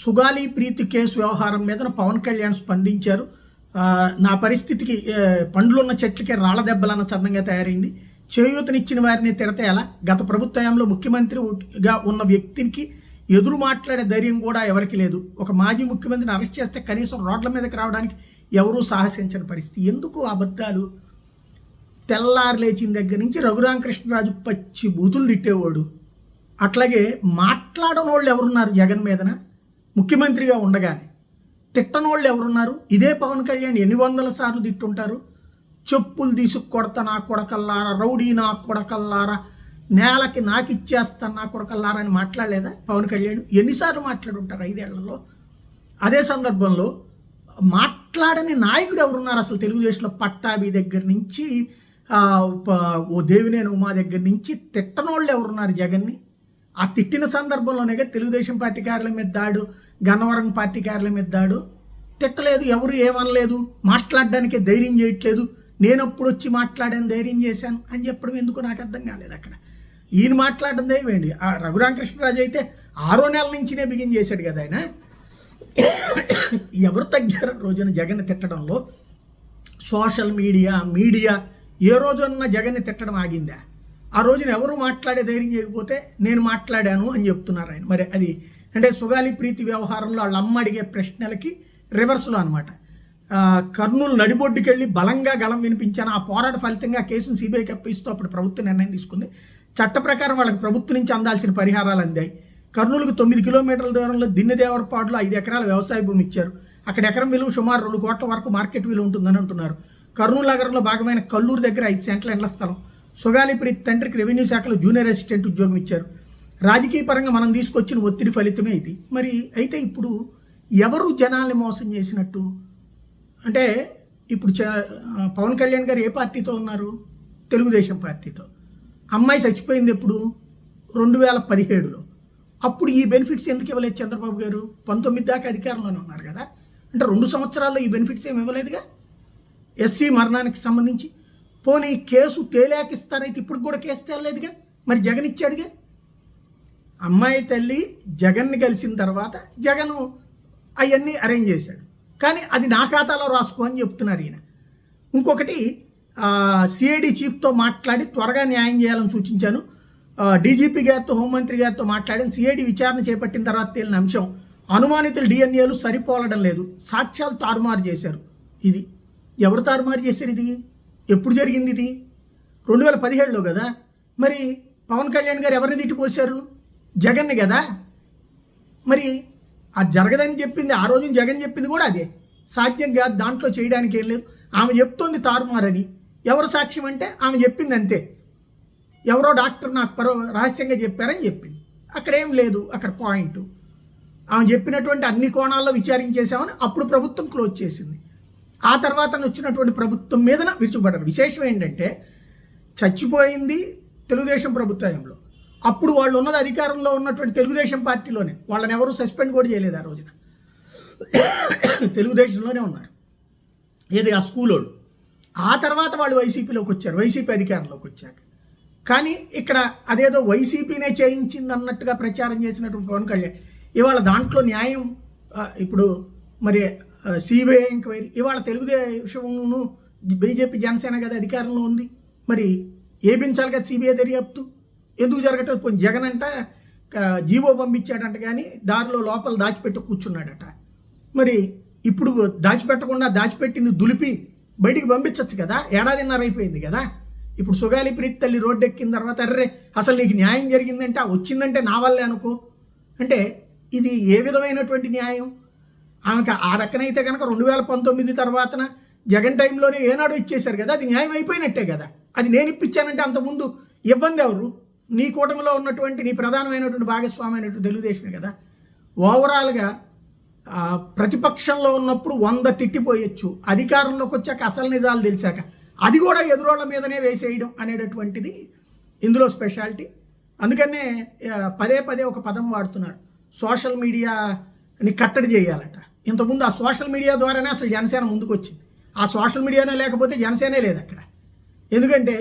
సుగాలి ప్రీతి case వ్యవహారం మీద పవన్ కళ్యాణ్ స్పందించారు. నా పరిస్థితికి పండ్లున్న చెట్లకే రాళ్ల దెబ్బలన్న చందంగా తయారైంది. చేయూతనిచ్చిన వారిని తిడతే ఎలా? గత ప్రభుత్వంలో ముఖ్యమంత్రిగా ఉన్న వ్యక్తికి ఎదురు మాట్లాడే ధైర్యం కూడా ఎవరికి లేదు. ఒక మాజీ ముఖ్యమంత్రిని అరెస్ట్ చేస్తే కనీసం రోడ్ల మీదకి రావడానికి ఎవరూ సాహసించని పరిస్థితి. ఎందుకు అబద్ధాలు? తెల్లారు లేచిన దగ్గర నుంచి రఘురామకృష్ణరాజు పచ్చి బూతులు తిట్టేవాడు. అట్లాగే మాట్లాడని వాళ్ళు ఎవరున్నారు జగన్ మీదన? ముఖ్యమంత్రిగా ఉండగానే తిట్టనోళ్ళు ఎవరున్నారు? ఇదే పవన్ కళ్యాణ్ ఎన్ని వందల సార్లు తిట్టుంటారు. చెప్పులు తీసుకు కొడతా నా కొడకల్లారా, రౌడీ నా కొడకల్లారా, నేలకి నాకిచ్చేస్తా నా కొడకల్లారా అని మాట్లాడలేదా పవన్ కళ్యాణ్? ఎన్నిసార్లు మాట్లాడుంటారు 5 ఏళ్లలో? అదే సందర్భంలో మాట్లాడని నాయకుడు ఎవరున్నారు అసలు తెలుగుదేశంలో? పట్టాభి దగ్గర నుంచి ఓ దేవినేని ఉమా దగ్గర నుంచి తిట్టనోళ్ళు ఎవరున్నారు జగన్ని? ఆ తిట్టిన సందర్భంలోనే తెలుగుదేశం పార్టీ కార్యాలయం మీద దాడు, గన్నవరం పార్టీ కార్యాలయం మీద దాడు. తిట్టలేదు, ఎవరు ఏమనలేదు, మాట్లాడడానికే ధైర్యం చేయట్లేదు. నేను అప్పుడు వచ్చి మాట్లాడాను, ధైర్యం చేశాను అని చెప్పడం ఎందుకు నాకు అర్థం కాలేదు. అక్కడ ఈయన మాట్లాడడం ధైర్యండి. ఆ రఘురామకృష్ణరాజు అయితే 6వ నెల నుంచినే బిగిన్ చేశాడు కదా ఆయన. ఎవరు తగ్గారు రోజున జగన్ తిట్టడంలో? సోషల్ మీడియా ఏ రోజున్న జగన్ని తిట్టడం ఆగిందా? ఆ రోజున ఎవరు మాట్లాడే ధైర్యం చేయకపోతే నేను మాట్లాడాను అని చెప్తున్నారు ఆయన. మరి అది అంటే సుగాలి ప్రీతి వ్యవహారంలో వాళ్ళ అమ్మ అడిగే ప్రశ్నలకి రివర్స్లో అనమాట. కర్నూలు నడిబొడ్డుకి వెళ్ళి బలంగా గళం వినిపించాను. ఆ పోరాట ఫలితంగా కేసును సిబిఐకి అప్పగిస్తూ అప్పుడు ప్రభుత్వం నిర్ణయం తీసుకుంది. చట్ట ప్రకారం వాళ్ళకి ప్రభుత్వం నుంచి అందాల్సిన పరిహారాలు అందాయి. కర్నూలుకు 9 కిలోమీటర్ల దూరంలో దిన్నెదేవరపాడులో 5 ఎకరాల వ్యవసాయ భూమి ఇచ్చారు. అక్కడ ఎకరం విలువ సుమారు 2 కోట్ల వరకు మార్కెట్ విలువ ఉంటుందని అంటున్నారు. కర్నూలు నగరంలో భాగమైన కల్లూరు దగ్గర 5 సెంట్ల ఇండ్ల స్థలం. సుగాలి ప్రీతి తండ్రికి రెవెన్యూ శాఖలో జూనియర్ అసిస్టెంట్ ఉద్యోగం ఇచ్చారు. రాజకీయ పరంగా మనం తీసుకొచ్చిన ఒత్తిడి ఫలితమే ఇది. మరి అయితే ఇప్పుడు ఎవరు జనాల్ని మోసం చేసినట్టు? అంటే ఇప్పుడు పవన్ కళ్యాణ్ గారు ఏ పార్టీతో ఉన్నారు? తెలుగుదేశం పార్టీతో. అమ్మాయి చచ్చిపోయింది ఎప్పుడు? 2017లో. అప్పుడు ఈ బెనిఫిట్స్ ఎందుకు ఇవ్వలేదు చంద్రబాబు గారు? 19 దాకా అధికారంలోనే ఉన్నారు కదా. అంటే 2 సంవత్సరాల్లో ఈ బెనిఫిట్స్ ఏమి ఇవ్వలేదుగా. ఎస్సీ మరణానికి సంబంధించి పోనీ కేసు తేలాక ఇస్తారైతే ఇప్పుడు కూడా కేసు తేలలేదుగా. మరి జగన్ ఇచ్చాడుగా. అమ్మాయి తల్లి జగన్ని కలిసిన తర్వాత జగన్ అవన్నీ అరేంజ్ చేశాడు. కానీ అది నా ఖాతాలో రాసుకో అని చెప్తున్నారు ఈయన. ఇంకొకటి సిఐడి చీఫ్తో మాట్లాడి త్వరగా న్యాయం చేయాలని సూచించాను. డీజీపీ గారితో, హోంమంత్రి గారితో మాట్లాడిన సిఐడి విచారణ చేపట్టిన తర్వాత తేలిన అంశం అనుమానితుల డిఎన్ఏలు సరిపోలడం లేదు, సాక్ష్యాలు తారుమారు చేశారు. ఇది ఎవరు తారుమారు చేశారు? ఇది ఎప్పుడు జరిగింది? ఇది 2017లో కదా. మరి పవన్ కళ్యాణ్ గారు ఎవరిని తిట్టిపోశారు? జగన్ని కదా. మరి అది జరగదని చెప్పింది ఆ రోజు జగన్ చెప్పింది కూడా అదే. సాధ్యం కాదు, దాంట్లో చేయడానికి ఏం లేదు. ఆమె చెప్తోంది తారుమారని. ఎవరు సాక్ష్యం అంటే ఆమె చెప్పింది అంతే. ఎవరో డాక్టర్ నాకు రహస్యంగా చెప్పారని చెప్పింది. అక్కడేం లేదు. అక్కడ పాయింట్ ఆమె చెప్పినటువంటి అన్ని కోణాల్లో విచారించేసామని అప్పుడు ప్రభుత్వం క్లోజ్ చేసింది. ఆ తర్వాత వచ్చినటువంటి ప్రభుత్వం మీదన విరుచుకుపడ్డారు. విశేషం ఏంటంటే చచ్చిపోయింది తెలుగుదేశం ప్రభుత్వంలో. అప్పుడు వాళ్ళు ఉన్నది అధికారంలో ఉన్నటువంటి తెలుగుదేశం పార్టీలోనే. వాళ్ళని ఎవరు సస్పెండ్ కూడా చేయలేదు ఆ రోజున. తెలుగుదేశంలోనే ఉన్నారు. ఏది ఆ స్కూలోడు. ఆ తర్వాత వాళ్ళు వైసీపీలోకి వచ్చారు, వైసీపీ అధికారంలోకి వచ్చాక. కానీ ఇక్కడ అదేదో వైసీపీనే చేయించింది అన్నట్టుగా ప్రచారం చేసినటువంటి పవన్ కళ్యాణ్ ఇవాళ దాంట్లో న్యాయం ఇప్పుడు మరి సిబిఐ ఎంక్వైరీ ఇవాళ తెలుగుదేశంను బీజేపీ జనసేన కదా అధికారంలో ఉంది. మరి ఏపించాలి కదా సిబిఐ దర్యాప్తు. ఎందుకు జరగటం? పోయి జగన్ అంట జీవో పంపించాడంట, కానీ దారిలో లోపల దాచిపెట్టి కూర్చున్నాడట. మరి ఇప్పుడు దాచిపెట్టకుండా దాచిపెట్టింది దులిపి బయటికి పంపించవచ్చు కదా. 1.5 ఏళ్ళ అయిపోయింది కదా. ఇప్పుడు సుగాలి ప్రీతి తల్లి రోడ్డు ఎక్కిన తర్వాత అర్రే అసలు నీకు న్యాయం జరిగిందంటే వచ్చిందంటే నా వల్లే అనుకో. అంటే ఇది ఏ విధమైనటువంటి న్యాయం? ఆమెకు ఆ రకనైతే కనుక 2019 తర్వాతన జగన్ టైంలోనే ఏనాడు ఇచ్చేశారు కదా, అది న్యాయం అయిపోయినట్టే కదా. అది నేను ఇప్పించానంటే అంతకుముందు ఇబ్బంది ఎవరు? నీ కూటమిలో ఉన్నటువంటి నీ ప్రధానమైనటువంటి భాగస్వామి అయినటువంటి తెలుగుదేశమే కదా. ఓవరాల్గా ప్రతిపక్షంలో ఉన్నప్పుడు 100 తిట్టిపోయొచ్చు, అధికారంలోకి వచ్చాక అసలు నిజాలు తెలిసాక అది కూడా ఎదురోళ్ళ మీదనే వేసేయడం అనేటటువంటిది ఇందులో స్పెషాలిటీ. అందుకనే పదే ఒక పదం వాడుతున్నారు, సోషల్ మీడియాని కట్టడి చేయాలట. ఇంతకుముందు ఆ సోషల్ మీడియా ద్వారానే అసలు జనసేన ముందుకు వచ్చింది. ఆ సోషల్ మీడియానే లేకపోతే జనసేనే లేదు అక్కడ. ఎందుకంటే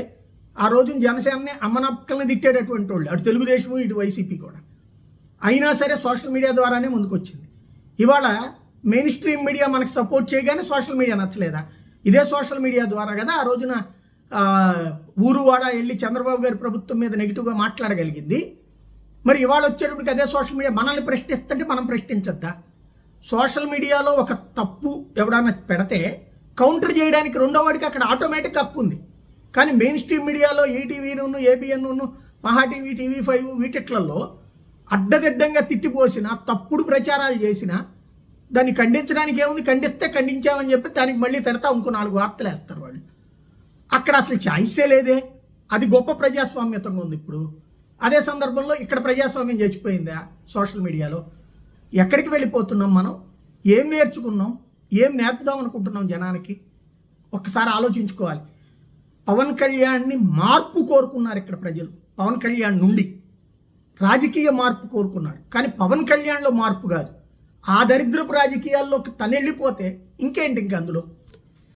ఆ రోజున జనసేనని అమ్మనక్కల్ని తిట్టేటటువంటి వాళ్ళు, అటు తెలుగుదేశం ఇటు వైసీపీ కూడా. అయినా సరే సోషల్ మీడియా ద్వారానే ముందుకు వచ్చింది. ఇవాళ మెయిన్ స్ట్రీమ్ మీడియా మనకు సపోర్ట్ చేయగానే సోషల్ మీడియా నచ్చలేదా? ఇదే సోషల్ మీడియా ద్వారా కదా ఆ రోజున ఊరువాడ వెళ్ళి చంద్రబాబు గారి ప్రభుత్వం మీద నెగిటివ్గా మాట్లాడగలిగింది. మరి ఇవాళ వచ్చేటప్పటికి అదే సోషల్ మీడియా మనల్ని ప్రశ్నిస్తుంటే మనం ప్రశ్నించద్దా? సోషల్ మీడియాలో ఒక తప్పు ఎవడన్నా పెడితే కౌంటర్ చేయడానికి రెండో వాడికి అక్కడ ఆటోమేటిక్ హక్కు ఉంది. కానీ మెయిన్ స్ట్రీమ్ మీడియాలో ఈటీవీను, ఏబిఎన్ను, మహా టీవీ, TV5 వీటిట్లలో అడ్డదిడ్డంగా తిట్టిపోసిన, తప్పుడు ప్రచారాలు చేసిన దాన్ని ఖండించడానికి ఏముంది? ఖండిస్తే ఖండించామని చెప్పి దానికి మళ్ళీ తిడతా ఇంకో 4 వార్తలు వేస్తారు వాళ్ళు. అక్కడ అసలు ఛాయిసే లేదే. అది గొప్ప ప్రజాస్వామ్యతంగా ఉంది. ఇప్పుడు అదే సందర్భంలో ఇక్కడ ప్రజాస్వామ్యం చచ్చిపోయిందా సోషల్ మీడియాలో? ఎక్కడికి వెళ్ళిపోతున్నాం మనం? ఏం నేర్చుకున్నాం? ఏం నేర్పుదాం అనుకుంటున్నాం జనానికి? ఒక్కసారి ఆలోచించుకోవాలి. పవన్ కళ్యాణ్ని మార్పు కోరుకున్నారు ఇక్కడ ప్రజలు. పవన్ కళ్యాణ్ నుండి రాజకీయ మార్పు కోరుకున్నారు. కానీ పవన్ కళ్యాణ్లో మార్పు కాదు. ఆ దరిద్రపు రాజకీయాల్లోకి తనెళ్ళిపోతే ఇంకేంటి ఇంక అందులో?